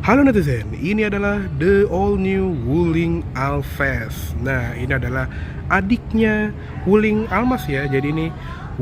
Halo netizen, ini adalah the all new Wuling Alphas. Nah, ini adalah adiknya Wuling Almas ya. Jadi ini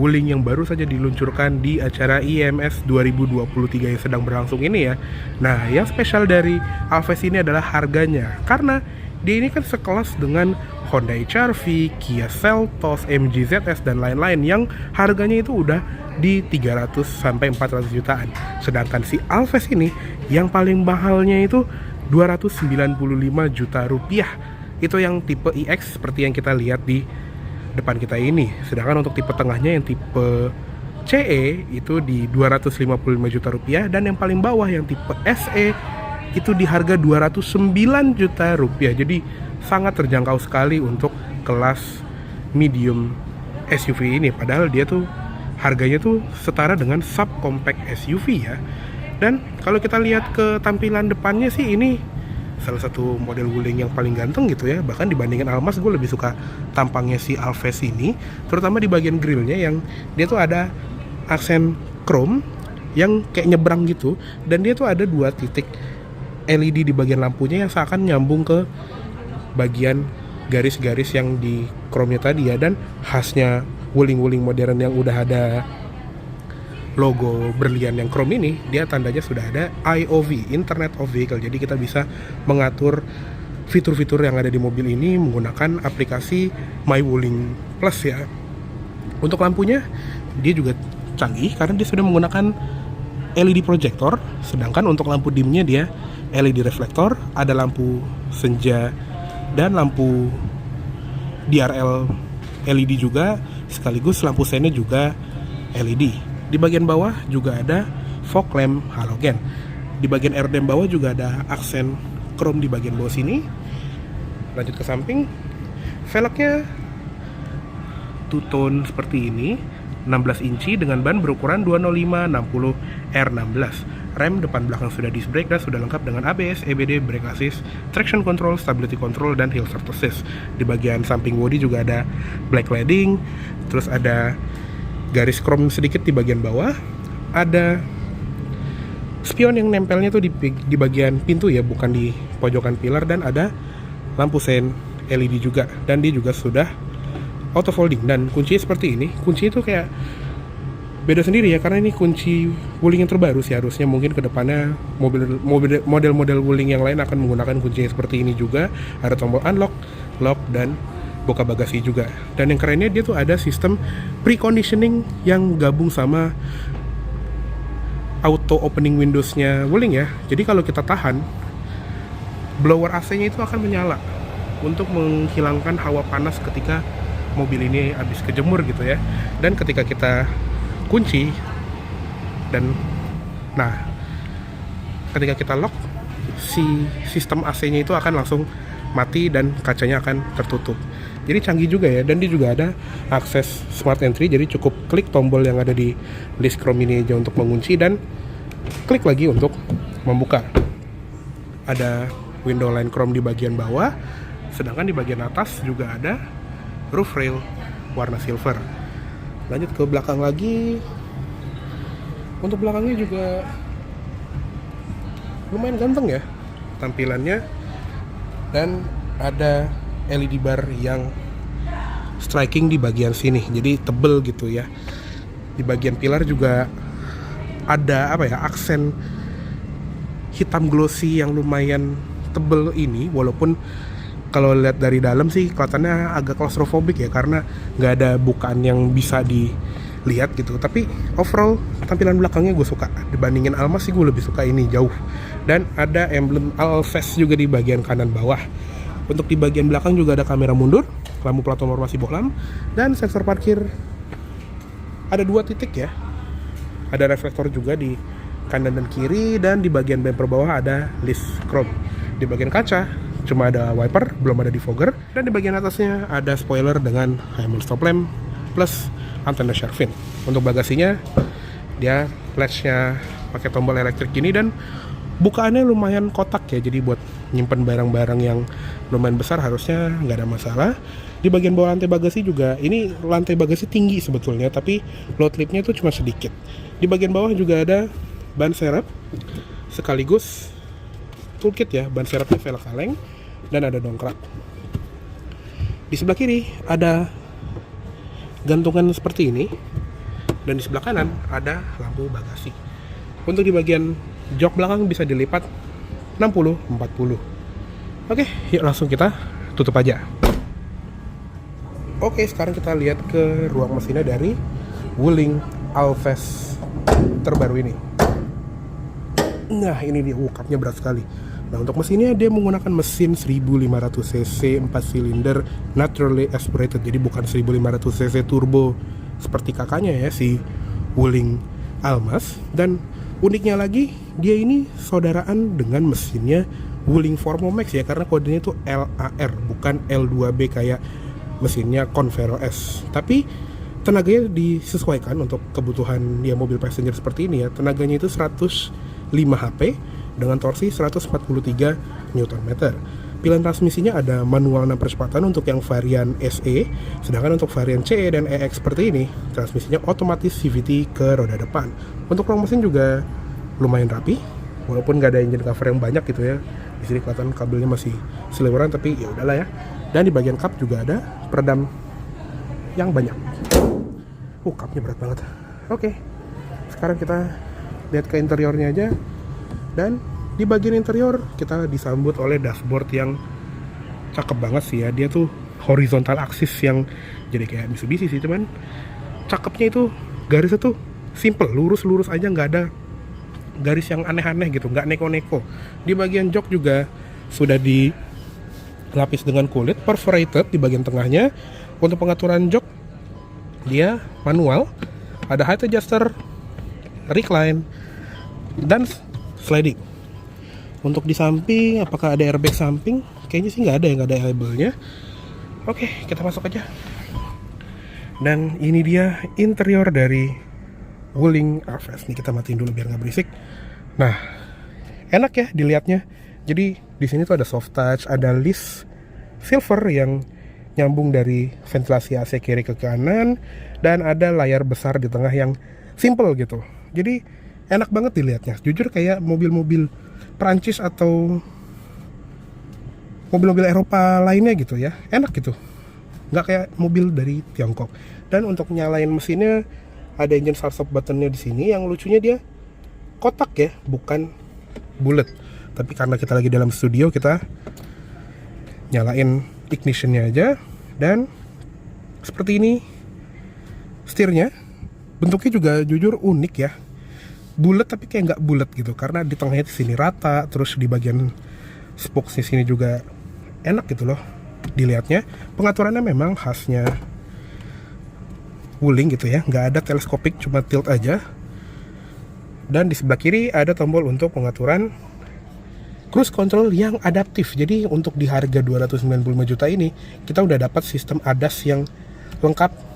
Wuling yang baru saja diluncurkan di acara IMS 2023 yang sedang berlangsung ini ya. Nah, yang spesial dari Alphas ini adalah harganya, karena dia ini kan sekelas dengan Honda HR-V, Kia Seltos, MG ZS dan lain-lain yang harganya itu udah di 300 sampai 400 jutaan. Sedangkan si Alphas ini yang paling mahalnya itu 295 juta rupiah. Itu yang tipe iX seperti yang kita lihat di depan kita ini. Sedangkan untuk tipe tengahnya yang tipe CE itu di 255 juta rupiah, dan yang paling bawah yang tipe SE itu di harga 209 juta rupiah. Jadi sangat terjangkau sekali untuk kelas medium SUV ini, padahal dia tuh harganya tuh setara dengan subcompact SUV ya. Dan kalau kita lihat ke tampilan depannya sih, ini salah satu model Wuling yang paling ganteng gitu ya. Bahkan dibandingin Almas, gue lebih suka tampangnya si Alphas ini, terutama di bagian grillnya yang dia tuh ada aksen chrome yang kayak nyebrang gitu, dan dia tuh ada 2 titik LED di bagian lampunya yang seakan nyambung ke bagian garis-garis yang di chrome-nya tadi ya. Dan khasnya Wuling-Wuling modern yang udah ada logo berlian yang chrome ini, dia tandanya sudah ada IOV, Internet of Vehicle. Jadi kita bisa mengatur fitur-fitur yang ada di mobil ini menggunakan aplikasi My Wuling Plus ya. Untuk lampunya dia juga canggih karena dia sudah menggunakan LED projector, sedangkan untuk lampu dimnya dia LED reflektor, ada lampu senja dan lampu DRL LED juga, sekaligus lampu sennya juga LED. Di bagian bawah juga ada fog lamp halogen. Di bagian aerodam bawah juga ada aksen chrome di bagian bawah sini. Lanjut ke samping, velgnya two-tone seperti ini, 16 inci dengan ban berukuran 205/60 R16. Rem depan belakang sudah disc brake dan sudah lengkap dengan ABS, EBD, brake assist, traction control, stability control, dan hill start assist. Di bagian samping bodi juga ada black cladding, terus ada garis chrome sedikit di bagian bawah, ada spion yang nempelnya tuh di bagian pintu ya, bukan di pojokan pilar, dan ada lampu sen LED juga, dan dia juga sudah auto folding. Dan kuncinya seperti ini, kunci itu kayak beda sendiri ya, karena ini kunci Wuling yang terbaru sih. Harusnya mungkin kedepannya model-model Wuling yang lain akan menggunakan kunci seperti ini juga. Ada tombol unlock, lock, dan buka bagasi juga. Dan yang kerennya dia tuh ada sistem preconditioning yang gabung sama auto opening windowsnya Wuling ya. Jadi kalau kita tahan, blower AC-nya itu akan menyala untuk menghilangkan hawa panas ketika mobil ini habis kejemur gitu ya. Dan ketika kita kunci dan ketika kita lock, si sistem AC-nya itu akan langsung mati dan kacanya akan tertutup. Jadi canggih juga ya. Dan dia juga ada akses smart entry, jadi cukup klik tombol yang ada di list chrome ini aja untuk mengunci, dan klik lagi untuk membuka. Ada window line chrome di bagian bawah, sedangkan di bagian atas juga ada roof rail warna silver. Lanjut ke belakang lagi. Untuk belakangnya juga lumayan ganteng ya tampilannya, dan ada LED bar yang striking di bagian sini, jadi tebel gitu ya. Di bagian pilar juga ada aksen hitam glossy yang lumayan tebel ini, walaupun kalau lihat dari dalam sih kelihatannya agak claustrophobic ya, karena nggak ada bukaan yang bisa dilihat gitu. Tapi overall tampilan belakangnya gue suka. Dibandingin Almas sih gue lebih suka ini jauh. Dan ada emblem Alphas juga di bagian kanan bawah. Untuk di bagian belakang juga ada kamera mundur, lampu plat nomor masih bohlam, dan sensor parkir ada 2 titik ya. Ada reflektor juga di kanan dan kiri, dan di bagian bumper bawah ada list chrome. Di bagian kaca cuma ada wiper, belum ada defogger, dan di bagian atasnya ada spoiler dengan HMI stop lamp plus antena shark fin. Untuk bagasinya dia latchnya pakai tombol elektrik gini, dan bukaannya lumayan kotak ya, jadi buat nyimpen barang-barang yang lumayan besar harusnya nggak ada masalah. Di bagian bawah lantai bagasi juga, ini lantai bagasi tinggi sebetulnya, tapi load lipnya itu cuma sedikit. Di bagian bawah juga ada ban serep sekaligus toolkit ya, ban serepnya velg kaleng, dan ada dongkrak. Di sebelah kiri ada gantungan seperti ini, dan di sebelah kanan ada lampu bagasi. Untuk di bagian jok belakang bisa dilipat 60-40. Oke, yuk langsung kita tutup aja. Oke, sekarang kita lihat ke ruang mesinnya dari Wuling Alves terbaru ini. Nah, ini dia, cupnya berat sekali. Nah, untuk mesinnya dia menggunakan mesin 1500 cc 4 silinder naturally aspirated. Jadi bukan 1500 cc turbo seperti kakaknya ya, si Wuling Almas. Dan uniknya lagi, dia ini saudaraan dengan mesinnya Wuling Formomax ya, karena kodenya itu LAR, bukan L2B kayak mesinnya Convero S. Tapi tenaganya disesuaikan untuk kebutuhan ya mobil passenger seperti ini ya. Tenaganya itu 105 HP dengan torsi 143 Nm. Pilihan transmisinya ada manual 6 percepatan untuk yang varian SE, sedangkan untuk varian CE dan EX seperti ini, transmisinya otomatis CVT ke roda depan. Untuk ruang mesin juga lumayan rapi, walaupun nggak ada engine cover yang banyak gitu ya. Di sini kelihatan kabelnya masih seliweran, tapi ya udahlah ya. Dan di bagian kap juga ada peredam yang banyak. Kapnya berat banget. Oke, sekarang kita lihat ke interiornya aja. Dan di bagian interior kita disambut oleh dashboard yang cakep banget sih ya. Dia tuh horizontal axis yang jadi kayak Mitsubishi sih, cuman cakepnya itu garisnya tuh simple, lurus-lurus aja, nggak ada garis yang aneh-aneh gitu, nggak neko-neko. Di bagian jok juga sudah dilapis dengan kulit perforated di bagian tengahnya. Untuk pengaturan jok dia manual, ada height adjuster, recline, dan sliding. Untuk di samping, apakah ada airbag samping? Kayaknya sih nggak ada ya, nggak ada labelnya. Oke, kita masuk aja. Dan ini dia interior dari Wuling Alves. Nih kita matiin dulu biar nggak berisik. Nah, enak ya dilihatnya. Jadi di sini tuh ada soft touch, ada list silver yang nyambung dari ventilasi AC kiri ke kanan, dan ada layar besar di tengah yang simple gitu. Jadi enak banget dilihatnya. Jujur kayak mobil-mobil Perancis atau mobil-mobil Eropa lainnya gitu ya. Enak gitu. Nggak kayak mobil dari Tiongkok. Dan untuk nyalain mesinnya ada engine start-stop buttonnya di sini. Yang lucunya dia kotak ya, bukan bulat. Tapi karena kita lagi dalam studio, kita nyalain ignitionnya aja. Dan seperti ini setirnya. Bentuknya juga jujur unik ya, bulat tapi kayak nggak bulat gitu, karena di tengahnya di sini rata, terus di bagian spokesnya sini juga enak gitu loh dilihatnya. Pengaturannya memang khasnya Wuling gitu ya, nggak ada teleskopik, cuma tilt aja. Dan di sebelah kiri ada tombol untuk pengaturan cruise control yang adaptif. Jadi untuk di harga 295 juta ini kita udah dapat sistem ADAS yang lengkap.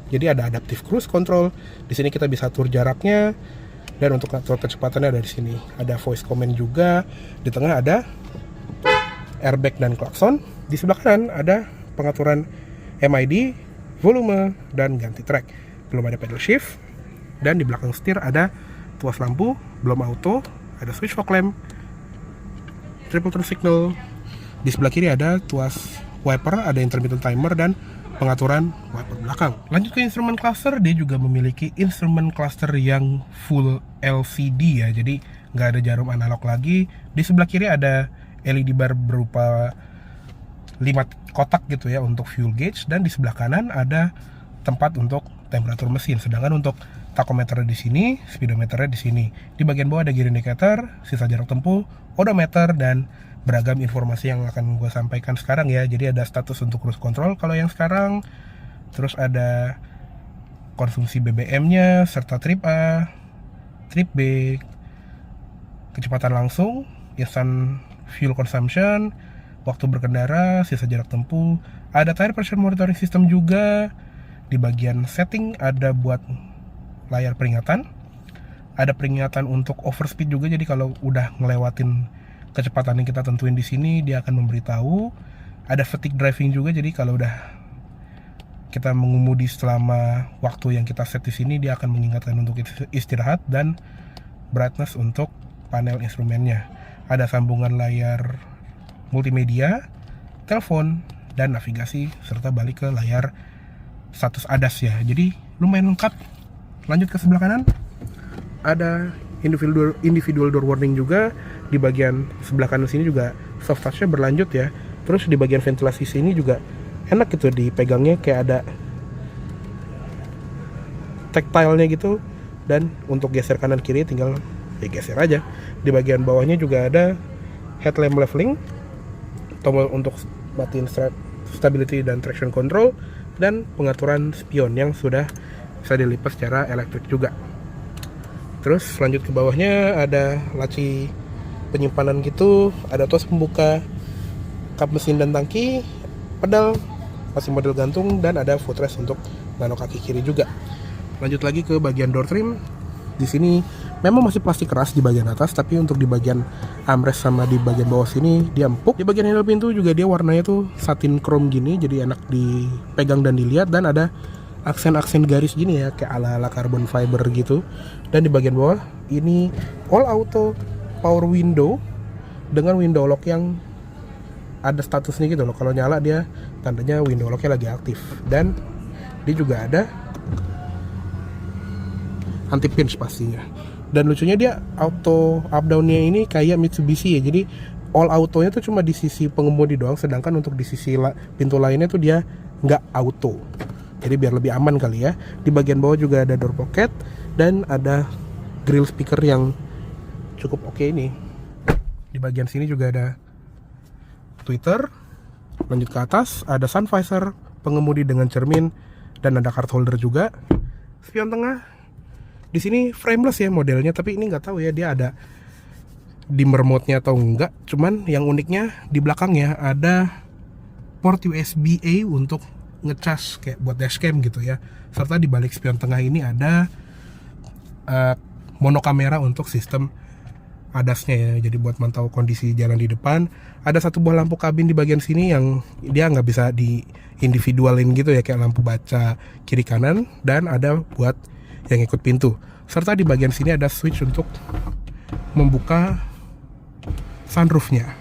Jadi ada adaptive cruise control. Di sini kita bisa atur jaraknya, dan untuk atur kecepatannya ada di sini. Ada voice command juga. Di tengah ada airbag dan klakson. Di sebelah kanan ada pengaturan MID, volume, dan ganti track. Belum ada pedal shift. Dan di belakang setir ada tuas lampu, belum auto, ada switch fog lamp, triple turn signal. Di sebelah kiri ada tuas wiper, ada intermittent timer, dan pengaturan wiper belakang. Lanjut ke instrument cluster, dia juga memiliki instrument cluster yang full LCD ya, jadi nggak ada jarum analog lagi. Di sebelah kiri ada LED bar berupa 5 kotak gitu ya untuk fuel gauge, dan di sebelah kanan ada tempat untuk temperatur mesin. Sedangkan untuk tachometer di sini, speedometernya di sini. Di bagian bawah ada gear indicator, sisa jarak tempuh, odometer, dan beragam informasi yang akan gue sampaikan sekarang ya. Jadi ada status untuk cruise control kalau yang sekarang, terus ada konsumsi BBM-nya, serta trip A, trip B, kecepatan langsung, instant fuel consumption, waktu berkendara, sisa jarak tempuh. Ada tire pressure monitoring system juga. Di bagian setting ada buat layar peringatan, ada peringatan untuk overspeed juga. Jadi kalau udah ngelewatin kecepatan yang kita tentuin di sini, dia akan memberitahu. Ada fatigue driving juga, jadi kalau udah kita mengemudi selama waktu yang kita set di sini, dia akan mengingatkan untuk istirahat. Dan brightness untuk panel instrumennya. ada sambungan layar multimedia, telepon, dan navigasi, serta balik ke layar status ADAS ya. Jadi lumayan lengkap. Lanjut ke sebelah kanan, ada individual door warning juga. Di bagian sebelah kanan sini juga soft touch-nya berlanjut ya. Terus di bagian ventilasi sini juga enak gitu dipegangnya, kayak ada tactile-nya gitu. Dan untuk geser kanan kiri tinggal geser aja. Di bagian bawahnya juga ada headlamp leveling, tombol untuk matiin stability dan traction control, dan pengaturan spion yang sudah bisa dilipat secara elektrik juga. Terus lanjut ke bawahnya ada laci penyimpanan gitu, ada tos pembuka kap mesin dan tangki, pedal masih model gantung, dan ada footrest untuk nano kaki kiri juga. Lanjut lagi ke bagian door trim. Di sini memang masih plastik keras di bagian atas, tapi untuk di bagian armrest sama di bagian bawah sini dia empuk. Di bagian handle pintu juga dia warnanya tuh satin chrome gini, jadi enak dipegang dan dilihat, dan ada aksen-aksen garis gini ya, kayak ala-ala carbon fiber gitu. Dan di bagian bawah ini all auto power window dengan window lock yang ada statusnya gitu loh. Kalau nyala dia tandanya window locknya lagi aktif, dan dia juga ada anti pinch pastinya. Dan lucunya dia auto up down-nya ini kayak Mitsubishi ya. Jadi all auto-nya tuh cuma di sisi pengemudi doang, sedangkan untuk di sisi pintu lainnya tuh dia nggak auto. Jadi biar lebih aman kali ya. Di bagian bawah juga ada door pocket dan ada grill speaker yang cukup oke ini. Di bagian sini juga ada tweeter. Lanjut ke atas ada sun visor, pengemudi dengan cermin, dan ada card holder juga. Spion tengah di sini frameless ya modelnya, tapi ini nggak tahu ya dia ada dimmer mode-nya atau enggak. Cuman yang uniknya di belakangnya ada port USB-A untuk ngecas kayak buat dashcam gitu ya. Serta di balik spion tengah ini ada monokamera untuk sistem ADAS-nya ya. Jadi buat mantau kondisi jalan di depan. Ada satu buah lampu kabin di bagian sini yang dia nggak bisa di individualin gitu ya, kayak lampu baca kiri kanan, dan ada buat yang ikut pintu. Serta di bagian sini ada switch untuk membuka sunroofnya.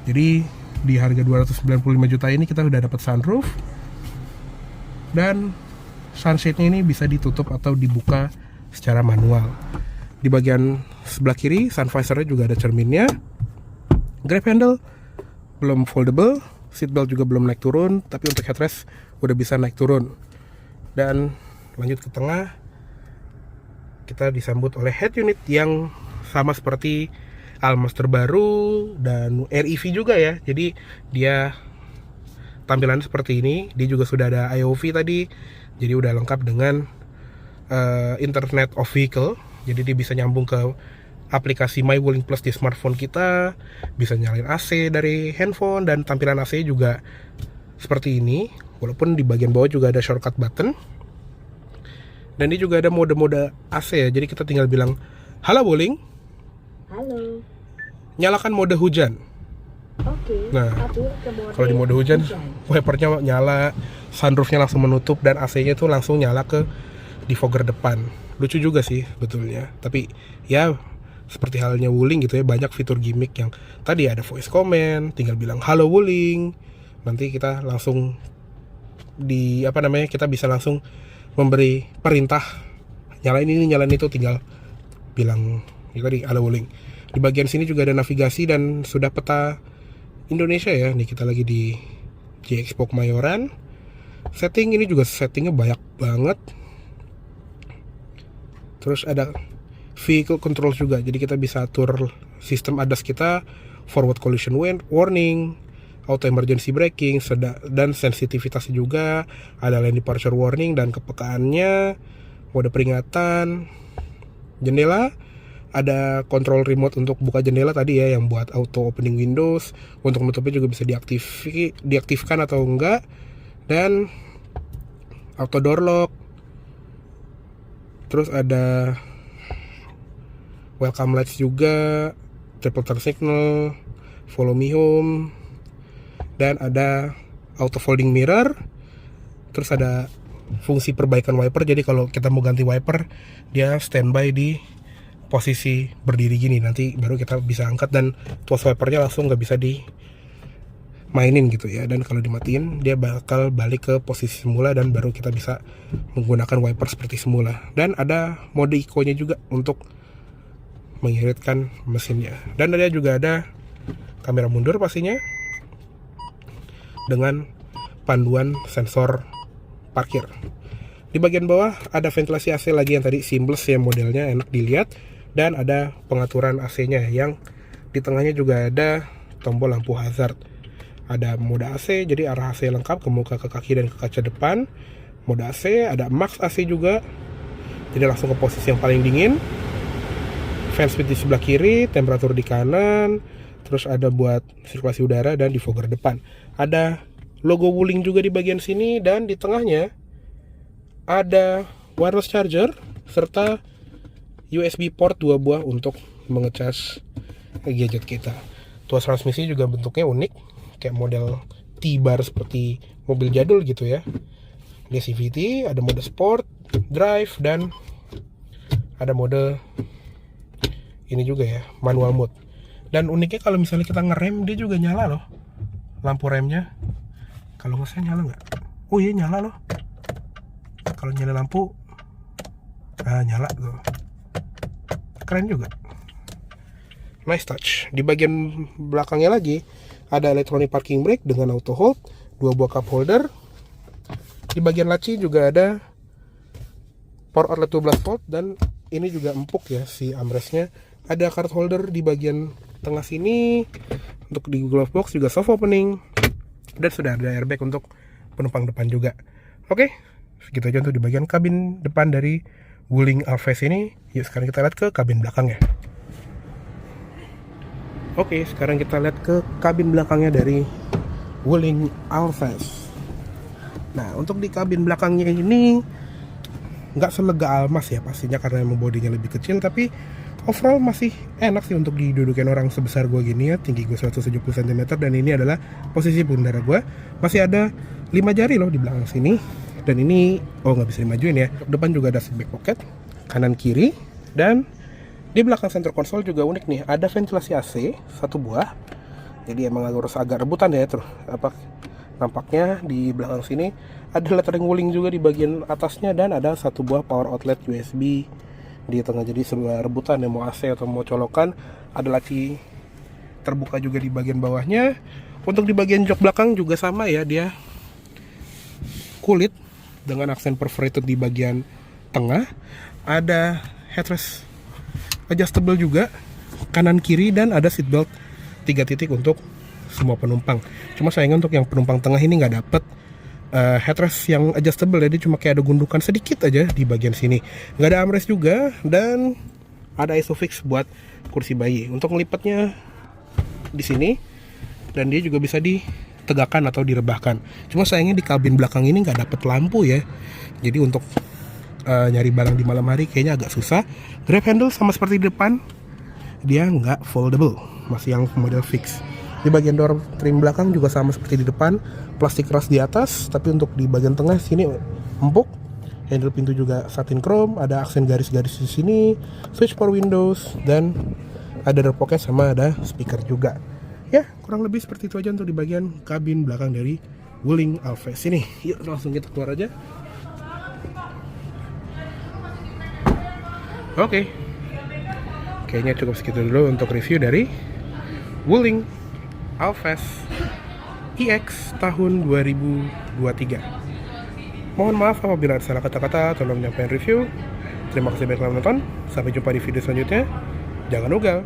Jadi di harga 295 juta ini kita udah dapat sunroof, dan sunshade-nya ini bisa ditutup atau dibuka secara manual. Di bagian sebelah kiri sun visor-nya juga ada cerminnya. Grab handle belum foldable, seatbelt juga belum naik turun, tapi untuk headrest udah bisa naik turun. Dan lanjut ke tengah, kita disambut oleh head unit yang sama seperti Almas terbaru dan REV juga ya. Jadi dia tampilannya seperti ini. Dia juga sudah ada IOV tadi, jadi udah lengkap dengan Internet of Vehicle. Jadi dia bisa nyambung ke aplikasi My Wuling Plus di smartphone kita, bisa nyalain AC dari handphone, dan tampilan AC juga seperti ini. Walaupun di bagian bawah juga ada shortcut button. Dan ini juga ada mode-mode AC ya. Jadi kita tinggal bilang, "Halo Wuling, halo, nyalakan mode hujan." Oke. Nah, kalau di mode hujan, wipernya nyala, sunroofnya langsung menutup, dan AC-nya tuh langsung nyala ke defogger depan. Lucu juga sih betulnya. Tapi ya seperti halnya Wuling gitu ya, banyak fitur gimmick yang tadi ada voice comment, tinggal bilang "Halo Wuling", nanti kita langsung kita bisa langsung memberi perintah nyalain ini, nyalain itu, tinggal bilang ya tadi "Halo Wuling". Di bagian sini juga ada navigasi dan sudah peta Indonesia ya. Nih kita lagi di J-Expo Kemayoran. Setting ini juga settingnya banyak banget. Terus ada vehicle control juga, jadi kita bisa atur sistem ADAS kita, forward collision warning, auto emergency braking, dan sensitivitasnya juga. Ada lane departure warning dan kepekaannya, mode peringatan, jendela, ada control remote untuk buka jendela tadi ya, yang buat auto opening windows. Untuk nutupnya juga bisa diaktifkan atau enggak, dan auto door lock. Terus ada welcome lights juga, triple turn signal, follow me home, dan ada auto folding mirror. Terus ada fungsi perbaikan wiper, jadi kalau kita mau ganti wiper dia standby di posisi berdiri gini, nanti baru kita bisa angkat dan tuas wipernya langsung nggak bisa dimainin gitu ya. Dan kalau dimatiin dia bakal balik ke posisi semula dan baru kita bisa menggunakan wiper seperti semula. Dan ada mode eco-nya juga untuk mengiritkan mesinnya. Dan dia juga ada kamera mundur pastinya dengan panduan sensor parkir. Di bagian bawah ada ventilasi AC lagi yang tadi seamless ya, modelnya enak dilihat, dan ada pengaturan AC-nya yang di tengahnya juga ada tombol lampu hazard. Ada mode AC, jadi arah AC lengkap ke muka, ke kaki, dan ke kaca depan. Mode AC, ada max AC juga, jadi langsung ke posisi yang paling dingin. Fan speed di sebelah kiri, temperatur di kanan, terus ada buat sirkulasi udara dan defogger depan. Ada logo Wuling juga di bagian sini, dan di tengahnya ada wireless charger serta USB port 2 buah untuk mengecas gadget kita. Tuas transmisi juga bentuknya unik, kayak model T-bar seperti mobil jadul gitu ya. Dia CVT, ada mode sport, drive, dan ada mode ini juga ya, manual mode. Dan uniknya kalau misalnya kita ngerem, dia juga nyala loh lampu remnya. Kalau nge-sen nyala nggak? Oh iya, nyala loh. Kalau nyala lampu, nyala tuh. Keren juga. Nice touch. Di bagian belakangnya lagi ada electronic parking brake dengan auto hold, 2 buah cup holder. Di bagian laci juga ada power outlet 12 volt, dan ini juga empuk ya si armrestnya. Ada card holder di bagian tengah sini. Untuk di glove box juga soft opening, dan sudah ada airbag untuk penumpang depan juga. Oke, segitu aja untuk di bagian kabin depan dari Wuling Alphaz ini. Yuk sekarang kita lihat ke kabin belakangnya. Oke, sekarang kita lihat ke kabin belakangnya dari Wuling Alphaz. Nah, untuk di kabin belakangnya ini nggak selega Almas ya pastinya, karena emang bodinya lebih kecil, tapi overall masih enak sih untuk didudukin orang sebesar gue gini ya. Tinggi gue 170 cm, dan ini adalah posisi pundara gue. Masih ada 5 jari loh di belakang sini. Dan ini, nggak bisa dimajuin ya. Depan juga ada seat back pocket, kanan kiri. Dan di belakang center console juga unik nih, ada ventilasi AC 1 buah. Jadi emang harus agak rebutan ya terus. Nampaknya di belakang sini ada lettering Wuling juga di bagian atasnya, dan ada 1 buah power outlet USB di tengah. Jadi sebuah rebutan ya, mau AC atau mau colokan. Ada laci terbuka juga di bagian bawahnya. Untuk di bagian jok belakang juga sama ya, dia kulit dengan aksen perforated di bagian tengah. Ada headrest adjustable juga kanan kiri, dan ada seatbelt 3 titik untuk semua penumpang. Cuma sayangnya untuk yang penumpang tengah ini nggak dapet headrest yang adjustable ya, dia cuma kayak ada gundukan sedikit aja di bagian sini. Nggak ada armrest juga, dan ada isofix buat kursi bayi. Untuk ngelipatnya di sini, dan dia juga bisa ditegakkan atau direbahkan. Cuma sayangnya di kabin belakang ini nggak dapet lampu ya, jadi untuk nyari barang di malam hari kayaknya agak susah. Grab handle sama seperti di depan, dia nggak foldable, masih yang model fix. Di bagian door trim belakang juga sama seperti di depan, plastik keras di atas, tapi untuk di bagian tengah sini empuk. Handle pintu juga satin chrome, ada aksen garis-garis di sini, switch power windows, dan ada door pocket sama ada speaker juga. Ya, kurang lebih seperti itu aja untuk di bagian kabin belakang dari Wuling Alphaz ini. Yuk langsung kita keluar aja. Oke. Kayaknya cukup segitu dulu untuk review dari Wuling Alphaz EX tahun 2023. Mohon maaf apabila ada salah kata-kata, tolong nyampein review. Terima kasih banyak telah menonton. Sampai jumpa di video selanjutnya. Jangan ugal.